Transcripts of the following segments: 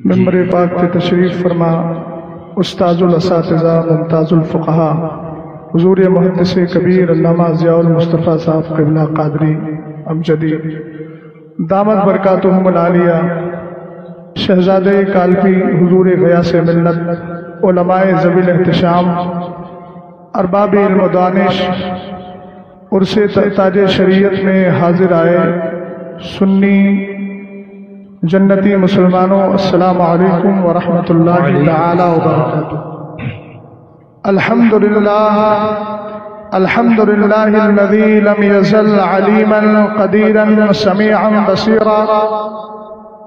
ممبر پاک پہ تشریف فرما استاذ الاساتذہ ممتاز الفقہا حضور محدث کبیر علامہ ضیاء المصطفیٰ صاحب قبلہ قادری امجدی دامت برکاتہم العالیہ، شہزادہ کالپی حضور غیاث ملت، علماء ذوی الاحتشام، ارباب علم و دانش، عرص تاج شریعت میں حاضر آئے سنی جنتی مسلمانوں، السلام علیکم ورحمۃ اللہ تعالی وبرکاتہ۔ الحمدللہ الذی لم یزل علیما قدیرا سمیعا بصیرا،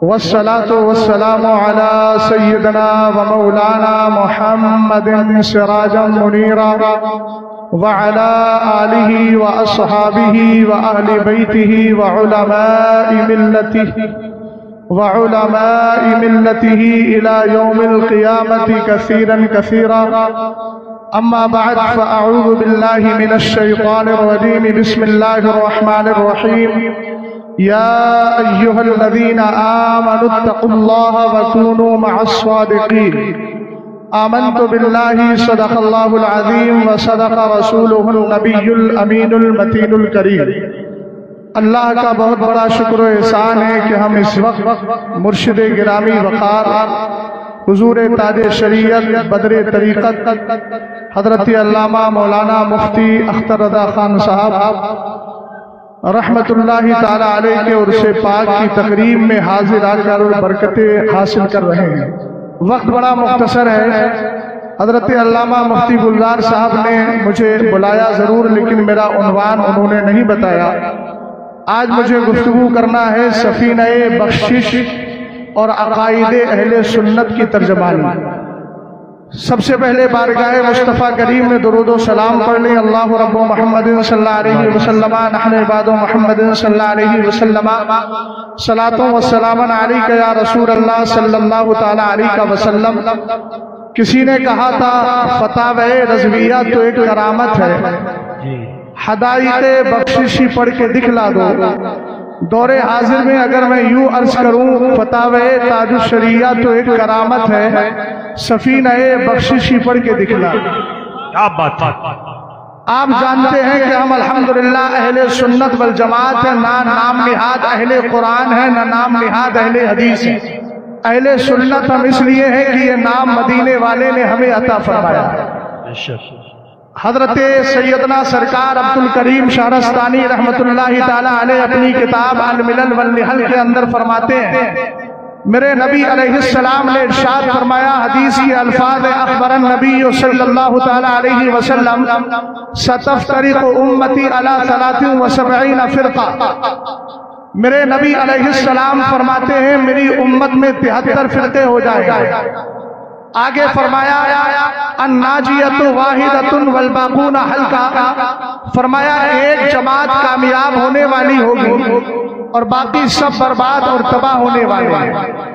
والصلاة والسلام علی سیدنا ومولانا محمد سراجا منیرا، وعلى آلہ واصحابہ وآل بیتہ وعلماء ملته إلى يوم القيامة كثيرا كثيرا. أما بعد فأعوذ بالله من الشيطان الرجيم. بسم الله الرحمن الرحيم. يا أيها الذين آمنوا اتقوا الله وكونوا مع الصادقين. آمنت بالله صدق الله العظيم وصدق رسوله النبي الأمين المتين الكريم. اللہ کا بہت بڑا شکر و احسان ہے کہ ہم اس وقت مرشد گرامی وقار حضور تاج شریعت بدر طریقت حضرت علامہ مولانا مفتی اختر رضا خان صاحب رحمت اللہ تعالی علیہ کے عرص پاک کی تقریب میں حاضر آ کر برکتیں حاصل کر رہے ہیں۔ وقت بڑا مختصر ہے، حضرت علامہ مفتی گلزار صاحب نے مجھے بلایا ضرور، لیکن میرا عنوان انہوں نے نہیں بتایا۔ آج مجھے گفتگو کرنا ہے سفینہ بخشش اور عقائد اہل سنت کی ترجمانی۔ سب سے پہلے بارگاہ مصطفیٰ کریم میں درود و سلام پڑھ لیں۔ اللہ رب محمد صلی اللہ علیہ وسلم، نحن عباد محمد صلی اللہ علیہ وسلم، صلاۃ و سلام علیک یا رسول اللہ صلی اللہ تعالی علیہ وسلم۔ کسی نے کہا تھا فتاوی رضویہ تو ایک کرامت ہے، ہدایت بخششی پڑھ کے دکھلا دو۔ دور حاضر میں اگر میں یوں عرض کروں فتاوی تاج الشریعہ تو ایک کرامت ہے، سفینہ بخششی پڑھ کے دکھلا دو۔ کیا بات ہے! آپ جانتے ہیں کہ ہم الحمدللہ اہل سنت والجماعت ہیں، نہ نام نہاد اہل قرآن ہے نہ نام نہاد اہل حدیث ہے۔ اہل سنت ہم اس لیے ہیں کہ یہ نام مدینے والے نے ہمیں عطا فرمایا۔ حضرت سیدنا سرکار عبدالکریم شہرستانی رحمت اللہ تعالی علیہ اپنی کتاب الملل والنحل کے اندر فرماتے ہیں، میرے نبی علیہ السلام نے ارشاد فرمایا، حدیثی الفاظ اخبر النبی صلی اللہ تعالی علیہ وسلم، ستفترق امتی علی 73 فرقہ۔ میرے نبی علیہ السلام فرماتے ہیں میری امت میں 73 فرقے ہو جائیں گے۔ آگے فرمایا الناجیۃ واحدۃ والباقون حلقہ، فرمایا ایک جماعت کامیاب ہونے والی ہوگی اور باقی سب برباد اور تباہ ہونے والے ہیں۔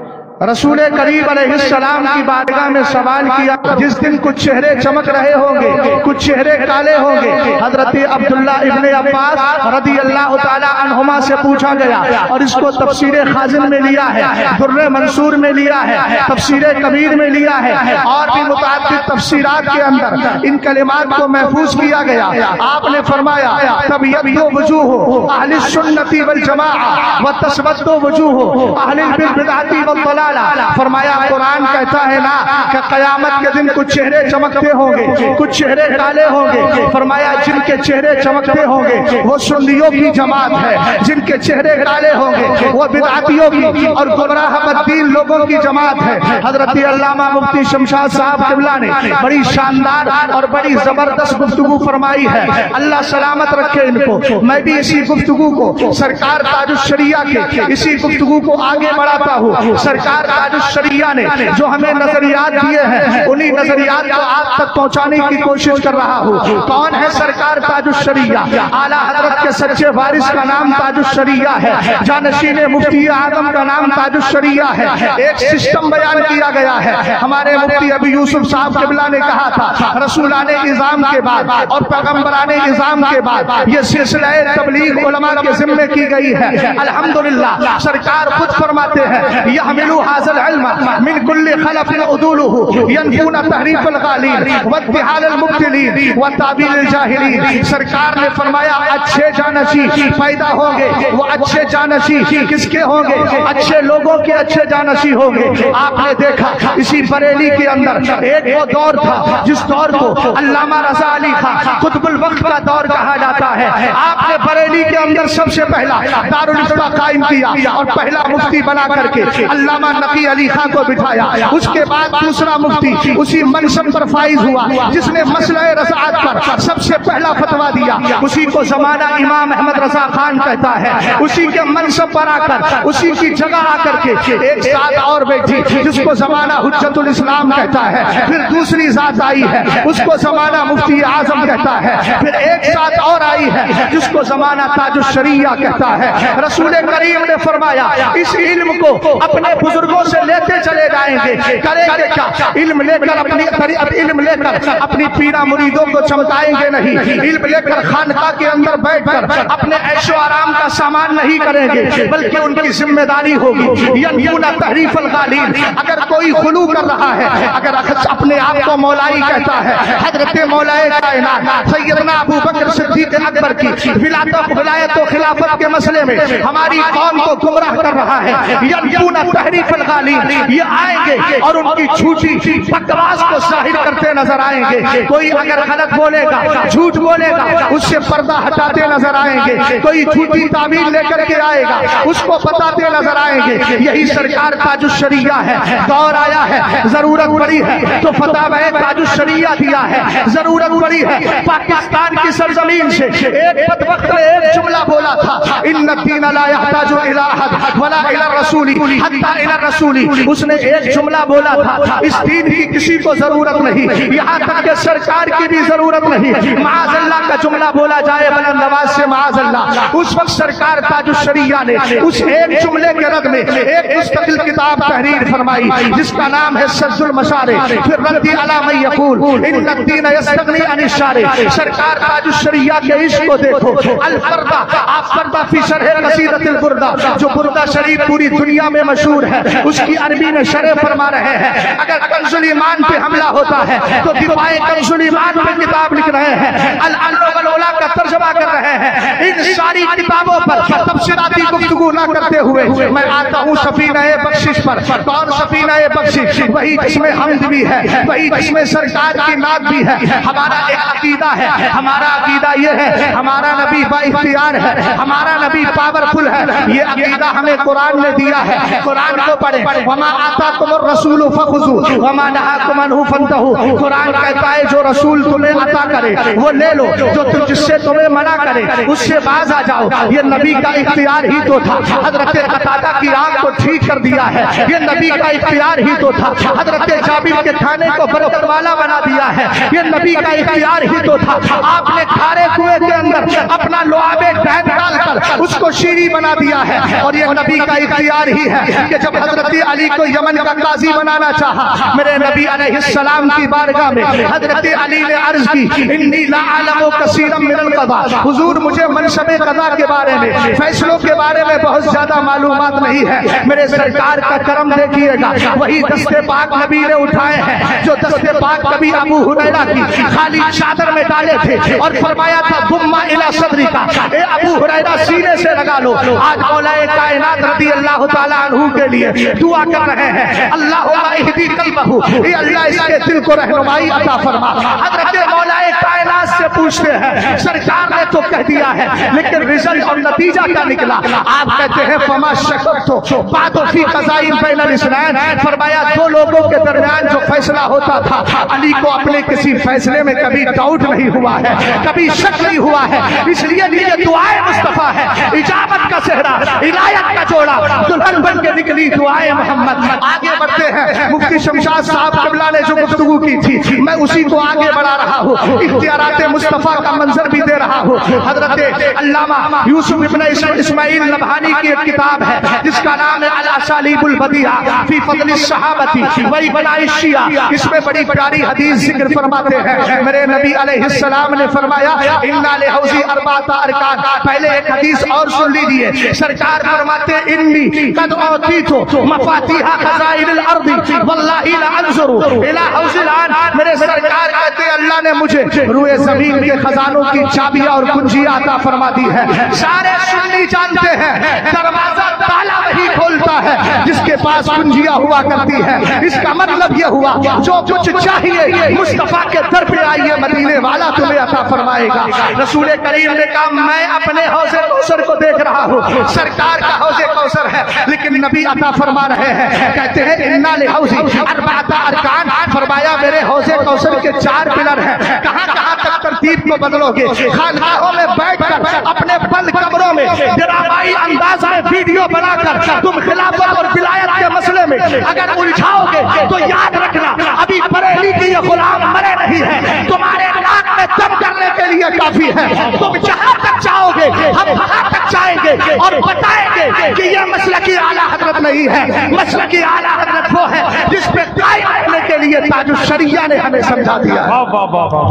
رسول کریم علیہ السلام کی بارگاہ میں سوال کیا، جس دن کچھ چہرے چمک رہے ہوں گے کچھ چہرے کالے ہوں گے۔ حضرت عبداللہ ابن عباس رضی اللہ تعالی عنہما سے پوچھا گیا، اور اس کو تفسیر خازن میں لیا ہے، در منصور میں لیا ہے، تفسیر کبیر میں لیا ہے، اور بھی متعدد تفسیرات کے اندر ان کلمات کو محفوظ کیا گیا۔ آپ نے فرمایا تب یبدو وجوہ اہل السنت والجماعہ وتسود وجوہ اہل البدعۃ والضلال۔ فرمایا قرآن کہتا ہے نا کہ قیامت کے دن کچھ چہرے چمکتے ہوں گے کچھ چہرے کالے ہوں گے۔ فرمایا جن کے چہرے چمکتے ہوں گے وہ سنیوں کی جماعت ہے، جن کے چہرے کالے ہوں گے وہ بدعتیوں کی اور گمراہ بدین لوگوں کی جماعت ہے۔ حضرت علامہ مفتی شمشاد صاحب قبلہ نے بڑی شاندار اور بڑی زبردست گفتگو فرمائی ہے، اللہ سلامت رکھے ان کو۔ میں بھی اسی گفتگو کو سرکار تاج الشریعہ کے اسی گفتگو کو آگے بڑھاتا ہوں۔ سرکار تاج الشریعہ نے جو ہمیں نظریات دیے ہیں انہی نظریات کو آپ تک پہنچانے کی کوشش کر رہا ہوں۔ کون ہے سرکار تاج الشریعہ؟ اعلیٰ حضرت کے سچے وارث کا نام تاج الشریعہ ہے، جانشین مفتی اعظم کا نام تاج الشریعہ ہے۔ ایک سسٹم بیان کیا گیا ہے، ہمارے مفتی ابی یوسف صاحب قبلہ نے کہا تھا رسولان نظام کے بعد اور پیغمبران نظام کے بعد یہ سلسلہ تبلیغ علماء کے ذمے کی گئی ہے۔ الحمدللہ سرکار خود فرماتے ہیں یحملوا हाज़ल इल्म मिन कुल्ली खलफिन उदूलुहु यनफून तहरीफ अलगालीन वत्तिहाल अलमुब्तिलीन व ताबील अलजाहिलीन। सरकार ने फरमाया अच्छे जानशी पैदा होंगे, वो अच्छे जानशी किसके होंगे? अच्छे लोगों के अच्छे जानशी होंगे। आपने देखा इसी बरेली के अंदर एक वो दौर था जिस दौर को अल्लामा रज़ा अली खां कुतुबुल वक्त का दौर कहा जाता है। आपने बरेली के अंदर सबसे पहला दारुल इफ्ता कायम किया और पहला मुफ्ती बना करके अल्लामा नकी अली खां को बिठाया। उसके बाद दूसरा मुफ्ती उसी मनसब पर फाइज हुआ जिसने मसला रज़ाअत पर सबसे पहला फतवा दिया। उसी को ज़माना इमाम अहमद रज़ा खान कहता है। उसी के मनसब पर आकर उसी की जगह आकर के एक साथ और बैठी जिसको ज़माना हुज्जतुल इस्लाम कहता है। फिर दूसरी जात आई है उसको ज़माना मुफ्ती आज़म कहता है। फिर एक साथ और आई है जिसको ज़माना ताजुश शरिया कहता है। रसूल करीम ने फरमाया इस इल्म को अपने बुजुर्गों से लेते चले जाएंगे। करेंगे क्या? इल्म लेकर अपनी पीरा मुरीदों को चमकाएंगे नहीं। इल्म लेकर खानका के अंदर बैठकर अपने ऐशो आराम का सामान नहीं करेंगे, बल्कि उनकी जिम्मेदारी होगी यनफूना तहरीफ अलगालीन। अगर कोई खुलू कर रहा है, अगर अपने आप को मौलाई कहता है, हजरत मौलाए कायनात सैयदना अबू बकर सिद्दीक अकबर की विलायत और खिलाफत के मसले में हमारी कौम को गुमराह कर रहा है। यनफूना तहरीफ अलगालीन, ये आएंगे और उनकी झूठी बकवास को जाहिर करते नजर आएंगे। कोई अगर गलत बोलेगा, झूठ बोलेगा, उससे पर्दा हटाते नजर आएंगे। कोई झूठी ताबीर लेकर के आएगा, उसको बताते नजर आएंगे। यही सरकार ताजुश शरिया है। दौर आया है, जरूरत पड़ी है तो फतवा ताजुश शरिया दिया है। जरूरत पड़ी है, पाकिस्तान की सरजमीन से एक वक्त में एक जुमला बोला था, इन्ना दीन ला यहताजु इला अहद वला इला रसूली हत्ता इला रसूली। उसने एक जुमला बोला था, इस दीन की किसी को जरूरत नहीं, यहाँ तक कि सरकार की भी जरूरत नहीं। माअज़ल्लाह का जुमला बोला जाए बुलंद आवाज से माअज़ल्लाह। उस वक्त सरकार ताजुश शरिया ने उस एक जुमले के रद में एक मुस्तकिल किताब तहरीर फरमाई जिसका नाम है सद्दुल मशारे फिर रद्दी अला मन यक़ूल इन्ना दीन यस्तगनी अन इशारे। सरकार ताजुश शरिया के इश्क को देखो। अल फरदा आप फरदा फी शरह कसीदतिल बुरदा, जो बुरदा शरीफ पूरी दुनिया में मशहूर है, उसकी अरबी में शरह फरमा रहे हैं। अगर कंजुल ईमान पे हमला होता है तो दिफाए कंजुल ईमान पे किताब लिख रहे हैं, अल वल उला का तर्जुमा कर रहे हैं। इन सारी किताबों पर तफसीलाती गुफ्तगू ना करते हुए मैं आता हूँ सफीना-ए बख्शिश पर। कौन सफीना-ए बख्शिश? वही जिसमें हम्द भी है, वही जिसमें सरकार की नात भी है। हमारा एक अकीदा है, हमारा अकीदा ये है हमारा नबी बाइख्तियार है, हमारा नबी पावरफुल है। ये अकीदा हमें कुरान ने दिया है। कुरान को पढ़े, वमा आताकुमुर रसूलु फखुज़ू वमा नहाकुम अन्हु फंतहू। कुरान कहता है जो रसूल तुम्हें अता करे वो ले लो, जो जिससे तुम्हें मना करे उससे बाज आ जाओ। ये नबी का इख्तियार ही तो था। हजरत कतादा की आंख को ठीक कर दिया है, ये नबी का इख्तियार ही तो था। हजरत जाबिर के खाने को बरकत वाला बना दिया है, ये नबी का इख्तियार ही तो था। आपने खारे कुएं के अंदर अपना लुआबे टैन डालकर उसको शीरी बना दिया है, और ये नबी का इख्तियार ही है कि जब हजरत अली को यमन का काजी बनाना चाहा, मेरे नबी अलैहिस्सलाम की बारगाह में हजरत अली ने अर्ज की, इन्नी ला अअलमु कसीरम मिनल क़ज़ा, हुजूर मुझे मनशबे क़ज़ा के बारे में, फैसलों के बारे में बहुत ज्यादा मालूमात नहीं है। मेरे सरकार का करम देखिएगा, वही दस्ते पाक नबी ने उठाए हैं जो दस्ते पाक कभी अबू हुरैरा की खाली चादर में डाले थे और फरमाया था गुम्मा इला सदरी का, ए अबू हुरैरा सीने से लगा लो। आज मौलाए कायनात रज़ी अल्लाह ताला अन्हु के लिए दुआ कर रहे हैं, अल्लाहुम्मा इहदी क़ल्बहु, ए अल्लाह इसके दिल को रहनुमाई अता फरमा। हज़रत मौलाए कायनात से पूछते हैं, सरकार ने तो कह दिया है लेकिन रिजल्ट और नतीजा क्या निकला? आप कहते हैं फमा शक़क़्तु बादु फी क़ज़ाइन बैनल इस्नाइन, फरमाया दो लोगों के दरमियान जो फैसला होता था, अली को अपने किसी फैसले में कभी डाउट नहीं हुआ है, कभी शक नहीं हुआ है। इसलिए ये दुआए मुस्तफा है, इजाबत का सेहरा, इनायत का जोड़ा, दुल्हन बन के निकली दुआए मोहम्मद। आगे बढ़ते हैं, मुफ्ती مفتی شمشاد صاحب قبلہ نے جو گفتگو کی تھی میں اسی کو آگے بڑھا رہا ہوں، اختیارات مصطفیٰ کا منظر بھی دے رہا ہوں۔ حضرت علامہ یوسف ابن اسماعیل نبہانی کی ایک کتاب ہے جس کا نام ہے الاسالیب البدیعہ فی فضل الصحابہ و ابناء الشیعہ، اس میں بڑی پیاری حدیث ذکر فرماتے ہیں۔ میرے نبی علیہ السلام نے فرمایا اِنَّا لِحَوْزِ أَرْبَعَةَ أَرْكَانٍ، پہلے ایک حدیث اور سن لیجئے، سرکار فرماتے انی قد اعطیت مفاتیح خزائن الارض واللہ لانظر الی حوض الان، میرے سرکار کہتے ہیں اللہ نے مجھے روئے زمین کے خزانوں کی چابیاں اور کنجیاں عطا فرما دی ہے۔ سارے سنی جانتے ہیں دروازہ تالا وہی کھولتا ہے جس کے پاس کنجیاں ہوا کرتی ہے۔ اس کا مطلب یہ ہوا جو کچھ چاہیے مصطفیٰ کے در پہ آئیے، مدینے والا تمہیں عطا فرمائے گا۔ رسول کریم نے کہا میں اپنے حوض کوثر کو دیکھ رہا ہوں، سرکار کا حوض کوثر ہے، لیکن نبی عطا فرما رہے ہیں، کہتے ہیں اِنَّا لِحَوْزِ أَرْبَعَةَ أَرْكَانٍ، فرمایا میرے حوض کوثر کے 4 پلر ہیں۔ کہاں کہاں تک ترتیب کو بدلو گے؟ خانقاہوں میں بیٹھ کر اپنے بند کمروں میں ڈرامائی انداز میں ویڈیو بنا کر تم خلافت اور ولایت کے مسئلے میں اگر الجھاؤ گے تو یاد رکھنا ابھی بریلی کی یہ غلام مرے نہیں ہے، تمہارے ناک میں دم کرنے کے لیے کافی ہے۔ تم جہاں تک چاہو گے ہم وہاں تک جائیں گے اور بتائیں گے کہ یہ مسلکی اعلیٰ حضرت نہیں ہے، مسلکی اعلیٰ حضرت وہ ہے جس پہ قائم رکھنے کے لیے تاج الشریعہ نے ہمیں سمجھا دیا ہے۔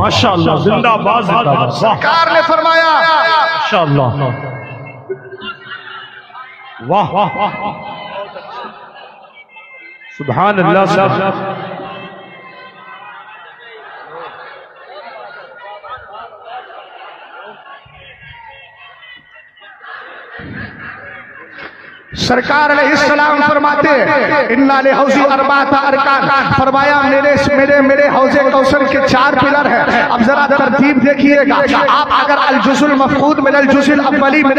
ماشاءاللہ، زندہ باد سرکار نے فرمایا ماشاءاللہ، واہ سبحان اللہ۔ سرکار علیہ السلام فرماتے اِنَّا لِحَوْزِ أَرْبَعَةَ أَرْكَانٍ، فرمایا میرے حوض کوثر کے 4 پلر ہیں۔ اب ذرا ترتیب دیکھیے گا، آپ اگر الجزء المفقود من الجزء الاولی من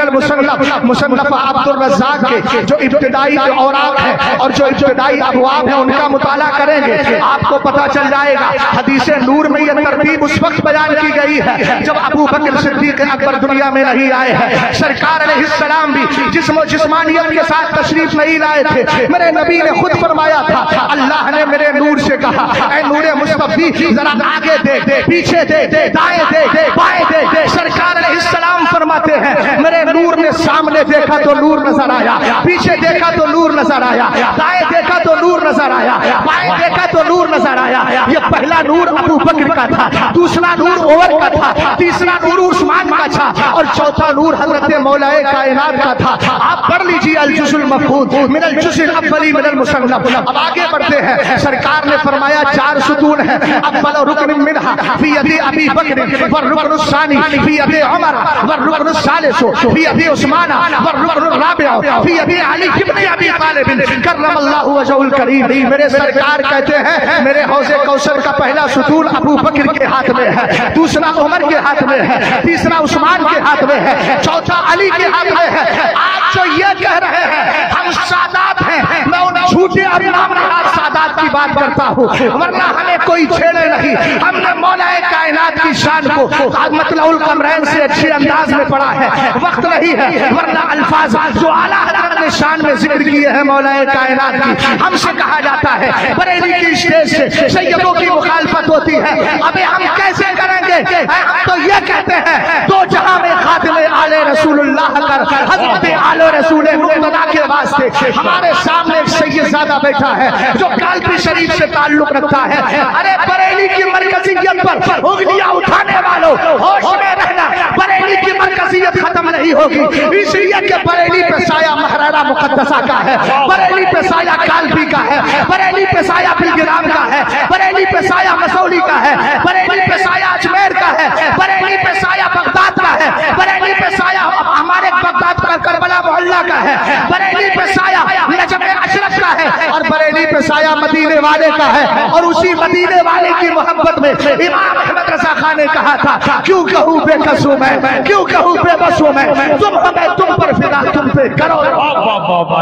مصنف عبد الرزاق کے جو ابتدائی اوراق ہیں اور جو ابتدائی ابواب ہیں ان کا مطالعہ کریں گے آپ کو پتا چل جائے گا۔ حدیث نور میں یہ ترتیب اس وقت بیان کی گئی ہے جب ابو بکر صدیق اکبر دنیا میں نہیں آئے ہیں۔ سرکار علیہ السلام بھی جسم و جسمانیت کے ساتھ تشریف نہیں لائے تھے، میرے نبی نے خود فرمایا تھا اللہ نے میرے نور سے کہا اے نور مصطفی ذرا آگے دیکھ، پیچھے دیکھ، دائیں دیکھ، بائیں دیکھ۔ سرکار علیہ السلام فرماتے ہیں میرے نور نے سامنے دیکھا تو نور نظر آیا، پیچھے دیکھا تو نور نظر آیا، دائیں دیکھا تو نور نظر آیا، بائیں دیکھا تو نور نظر آیا۔ یہ پہلا نور ابو بکر کا تھا، دوسرا نور عمر کا تھا، تیسرا نور عثمان کا تھا اور چوتھا نور حضرت مولا کائنات کا تھا۔ آپ پڑھ لیجیے الجزء المفقود من الجزء الاولی من المصنف۔ اب آگے بڑھتے ہیں، سرکار نے فرمایا 4 ستون ہیں، اول رکن منها فی ید ابی بکر والرکن الثانی فی ید عمر والرکن الثالث فی ید عثمان والرکن الرابع فی ید علی ابن ابی طالب کرم اللہ وجہہ الکریم۔ میرے سرکار کہتے ہیں میرے حوض کوثر کا پہلا ستون ابو بکر کے ہاتھ میں ہے، دوسرا عمر کے ہاتھ میں ہے، تیسرا عثمان کے ہاتھ میں ہے، چوتھا علی کے ہاتھ میں ہے۔ آج جو یہ کہہ رہے ہیں ہم سادات ہیں، میں ان جھوٹے اور نامنہاد سادات کی بات کرتا ہوں، ورنہ ہمیں کوئی چھیڑے نہیں۔ ہم نے مولا کائنات کی شان کو مطلع القمرین سے اچھے انداز میں پڑھا ہے، وقت نہیں ہے، ورنہ الفاظ جو اعلیٰ حضرت نے شان میں ذکر کیے ہیں مولا کائنات کی، ہم سے کہا جاتا ہے بریلی کی اسٹیج سے سیدوں کی مخالفت ہوتی ہے، ابھی ہم کیسے کریں گے؟ ہم تو یہ کہتے ہیں دو جہاں میں خاتم آل رسول اللہ کر حضرت آل رسول مقتدیٰ کے واسطے ہمارے سامنے ایک سید زادہ بیٹھا ہے جو کالپی شریف سے تعلق رکھتا ہے۔ ارے بریلی کی مرکزیت پر انگلیاں اٹھانے والوں ہوش میں رہنا، بریلی کی مرکزیت ختم نہیں ہوگی، اس لیے کہ بریلی پہ سایہ محررہ مقدسہ کا ہے، بریلی پہ سایہ کالپی کا ہے، بریلی پہ سایہ بلگرام کا ہے، بریلی پہ سایہ مسولی کا ہے، بریلی پہ سایہ اجمیر کا ہے، بریلی پہ سایہ بغداد کا ہے، بریلی پہ سایہ ہمارے بغداد کا کربلا محلہ کا ہے، بریلی پہ سایہ نجم اشرف کا ہے اور بریلی پہ سایہ مدینے والے کا ہے۔ اور اسی مدینے والے کی محبت میں امام احمد رضا خان نے کہا تھا کیوں کہوں بے قصوں میں، کیوں کہوں بے بسوں میں، تم ہمیں تم پر فدا تم پہ کرو۔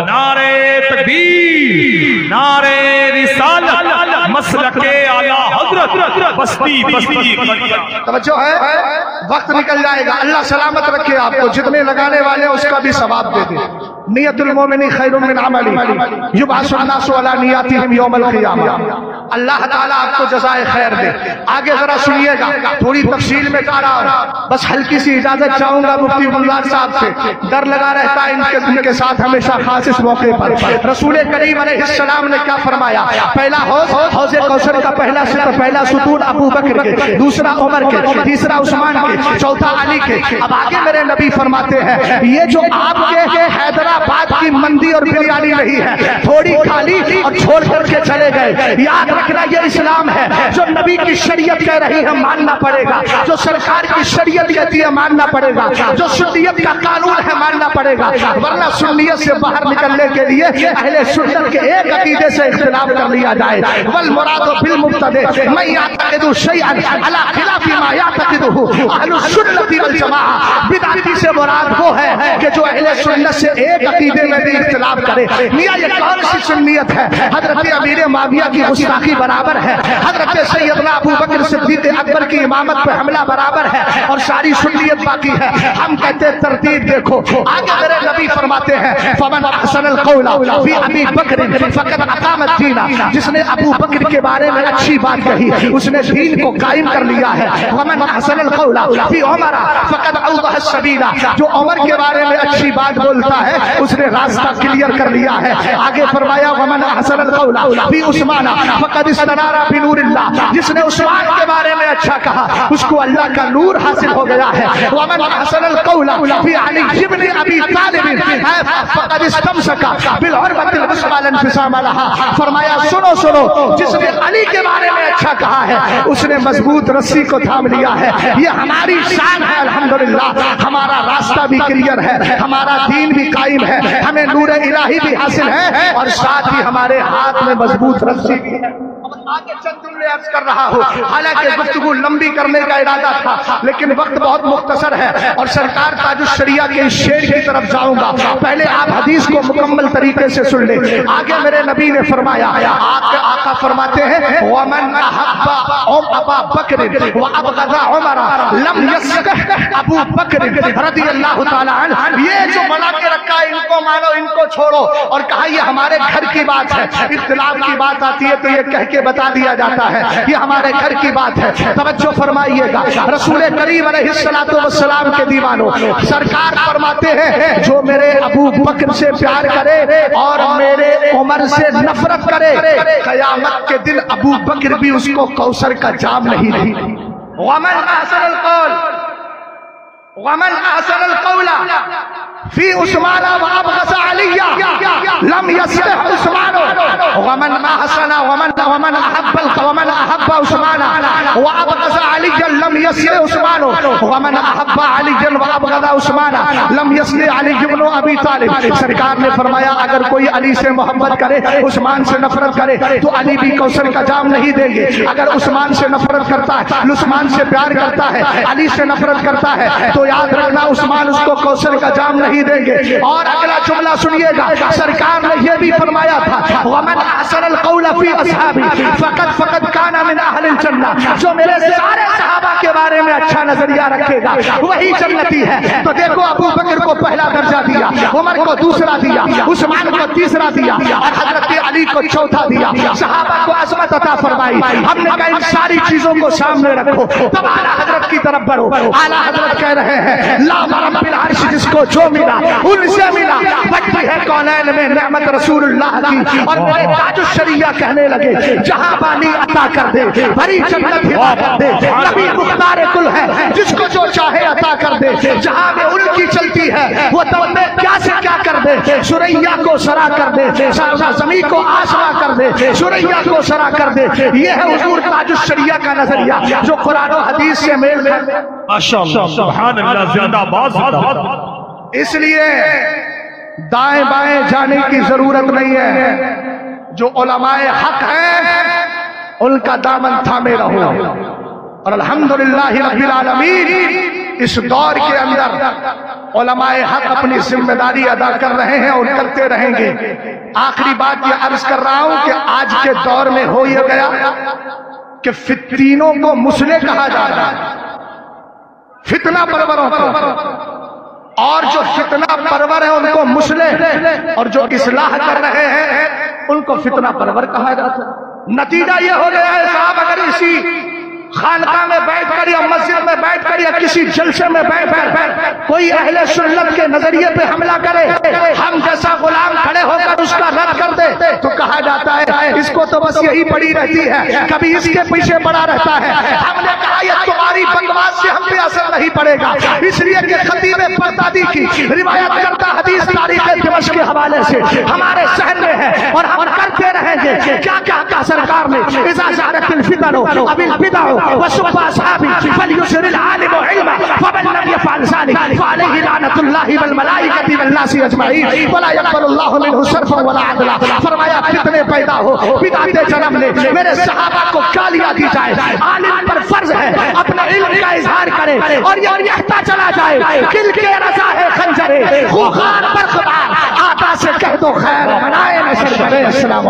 نعرے تکبیر، نعرے رسالت، مسلک اعلیٰ حضرت، بستی بستی۔ توجہ ہے، وقت نکل جائے گا، اللہ سلامت رکھے آپ کو، جتنے لگانے والے اس کا بھی ثواب دے دے۔ नियतुल मोमिनी खैरुम मिन अमली युबअसुन नासु अला नियतिहिम यौमल क़ियामा। अल्लाह ताला आपको जज़ाए खैर दे। आगे जरा सुनिएगा, थोड़ी तफसील में कह रहा हूं, बस हल्की सी इजाजत चाहूंगा मुफ्ती मुल्लार साहब से। डर लगा रहता है इनके साथ हमेशा, खास इस मौके पर। रसूल करीम अलैहिस्सलाम ने क्या फरमाया? पहला हौज़ कौसर का पहला सुतून अबू बकर के, दूसरा उमर के, तीसरा उस्मान के, चौथा अली के। अब आगे मेरे नबी फरमाते हैं, ये जो आपके हैदराबाद की मंदी और बिरयानी नहीं है, थोड़ी खाली और छोड़ करके चले गए। याद रखना, ये इस्लाम है। जो नबी की शरीयत कह रही है मानना पड़ेगा, जो सरकार की शरीयत कहती है मानना पड़ेगा, जो सुन्नियत का कानून है मानना पड़ेगा, वरना सुन्नियत से बाहर निकलने के लिए अहले सुन्नत के एक अकीदे से इख्तिलाफ कर लिया जाए। वल मुरादु बिल मुब्तदी मैं यातक़िदु शैअन अला खिलाफि मा यातक़िदुहु अहलुस सुन्नति वल जमाअह। बिदअती से मुराद वो है कि जो अहले सुन्नत से एक अकीदे में भी इख्तिलाफ करे। मियां ये कौन सी सुन्नियत है? हजरत अमीर मुआविया की गुस्ताखी बराबर है, हजरत सैयदना अबू बकर सिद्दीक़ अकबर की इमामत पर हमला बराबर है, और सारी सुन्नियत बाकी है। हम कहते हैं तरतीब देखो। आगे मेरे नबी फरमाते हैं, फमन अहसनल क़ौला फी अबी बकर फ़क़द अक़ामद दीना। जिसने अबू बकर के बारे में अच्छी बात कही, उसने दीन को कायम कर लिया है। वमन अहसनल क़ौला फी उमर फ़क़द अवदह सबीला। जो उमर के बारे में अच्छी बात बोलता है, उसने रास्ता क्लियर कर लिया है। आगे फरमाया, वमन अहसनल क़ौला फी उस्मान फ़क़द इस्तनारा बिनूरिल्लाह। जिसने उस्मान के बारे में अच्छा कहा, उसको अल्लाह का नूर हासिल हो गया है। वमन अहसनल क़ौला फी अली इब्न अबी तालिब फ़क़द इस्तमसका बिल उर्वतिल वुस्क़ा ला इंफ़िसाम लहा। फरमाया, सुनो सुनो, जिसने अली के बारे में अच्छा कहा है, उसने मजबूत रस्सी को थाम लिया है। ये हमारी शान है। अल्हम्दुलिल्लाह, हमारा रास्ता भी क्लियर है, हमारा दीन भी कायम है, हमें नूर इलाही भी हासिल है, और साथ ही हमारे हाथ में मजबूत रस्सी भी है। आगे चंद जुमले अर्ज कर रहा हूँ, हालांकि गुफ्तगू लंबी करने का इरादा था, लेकिन वक्त बहुत मुख्तसर है और सरकार ताजुश शरिया के इस शेर की तरफ जाऊंगा। पहले आप हदीस को मुकम्मल तरीके से सुन ले। आगे मेरे नबी ने फरमाया, आपके आका फरमाते हैं, वमन अहब्बा अबा बकर व अबगदा उमर लम यस्कह अबू बकर रज़ियल्लाहु ताला अन्हु। ये जो बना के रखा है, इनको मानो, इनको छोड़ो, और कहा ये हमारे घर की बात है। इख्तिलाफ की बात आती है तो ये कह के बता दिया जाता है ये हमारे घर की बात है। तवज्जो फरमाइएगा, रसूल करीम अलैहिस्सलातु वस्सलाम के दीवानों, सरकार फरमाते हैं, जो मेरे अबू बकर से प्यार करे और मेरे उमर से नफरत करे, क़यामत के दिन अबू बकर भी उसको कौसर का जाम नहीं देंगे। वमन अहसनल क़ौल वमन अहसनल क़ौला फी उस्मान व अबग़ज़ अलिया लम यस्लह उस्मान वमन अहसना वमन अहब्बा उस्मान व अबग़ज़ अलिया लम यस्लह उस्मान वमन अहब्बा अलिया व अबग़ज़ उस्मान लम यस्लह अली इब्न अबी तालिब। सरकार ने फरमाया, अगर कोई अली से मोहब्बत करे, उस्मान से नफरत करे, तो अली भी कौसर का जाम नहीं देंगे। अगर उस्मान से नफरत करता है, उस्मान से प्यार करता है, अली से नफरत करता है, तो याद रखना उस्मान उसको कौसर का जाम नहीं देंगे। और अगला जुमला सुनिएगा, सरकार ने यह भी फरमाया था, वमन अहसनल क़ौला फी अस्हाबी फ़क़द काना मिन अहलिल जन्नह। जो मेरे सारे सहाबा के बारे में अच्छा नजरिया रखेगा वही जन्नती है। तो देखो, अबू बकर को पहला दर्जा दिया, उमर को दूसरा दिया, उस्मान को तीसरा दिया, और हजरत अली को चौथा दिया। सहाबा को अज़मत अता फरमाई। हमने कहा इन सारी चीजों को सामने रखो, तब आला हजरत की तरफ बढ़ो। आला हजरत कह रहे हैं, ला रब्बिल अर्श, जिसको जो मिला उनसे मिला। बच्ची है कौनैन में नेमत रसूलुल्लाह की, और मेरे ताजुश शरिया कहने लगे, जहां बानी अता कर दे, भरी जन्नत हिबा कर दे। नबी मुख्तार कुल है, जिसको जो चाहे अता कर दे। जहां में उनकी चलती है, वो तब में क्या से क्या कर दे। सुरैया को सरा कर दे, ज़मीन को आसरा कर दे, सुरैया को सरा कर दे। ये है हुजूर ताजुश शरिया का नजरिया, जो कुरान और हदीस से मेल खाते। माशाअल्लाह, सुभान अल्लाह, जिंदाबाद। इसलिए दाएं बाएं जाने की जरूरत नहीं है। जो उलमाए हक हैं उनका दामन थामे रहो। और अल्हम्दुलिल्लाह रब्बिल आलमीन, इस दौर के अंदर उलमाए हक अपनी जिम्मेदारी अदा कर रहे हैं और करते रहेंगे। आखिरी बात ये अर्ज कर रहा हूं कि आज के दौर में हो ये गया कि फित्तीनों को मुसले कहा जा रहा है, फितना परवरों को, اور جو فتنہ پرور ہیں ان کو مصلح، اور جو اصلاح کر رہے ہیں ان کو فتنہ پرور کہا جاتا ہے۔ نتیجہ یہ ہو گیا ہے صاحب، اگر اسی خانقاہ میں بیٹھ کر یا مسجد میں بیٹھ کر یا کسی جلسے میں بیٹھ کر کوئی اہل سنت کے نظریے پہ حملہ کرے، ہم جیسا غلام کھڑے ہو کر اس کا رد کر دے تو کہا جاتا ہے اس کو تو بس یہی پڑی رہتی ہے، کبھی اس کے پیچھے پڑا رہتا ہے۔ ہم نے کہا یہ تمہاری بکواس سے ہم پہ اثر نہیں پڑے گا، اس لیے کہ خطیب بغدادی کی روایت کرتا حدیث تاریخ دمشق کے حوالے سے ہمارے ذہن میں ہے، اور ہم کرتے رہیں گے۔ کیا کہا سرکار نے؟ اذا زارت الفتن اب البدع وسب اصحابی فلیسر العالم علما فمن لم يفعل ذلك فعليه لعنۃ اللہ والملائکۃ والناس اجمعین ولا يقبل اللہ منه صرفا ولا عدلا۔ فرمایا فتنے پیدا ہو، بدعتیں جنم لے، میرے صحابہ کو گالیاں دی جائے، عالم پر فرض ہے اپنے علم کا اظہار کرے اور یہ رہتا چلا جائے۔ دل کے رضا ہے خنجر خوخار برخبار، آقا سے کہہ دو خیر منائے نشر کرے۔ السلام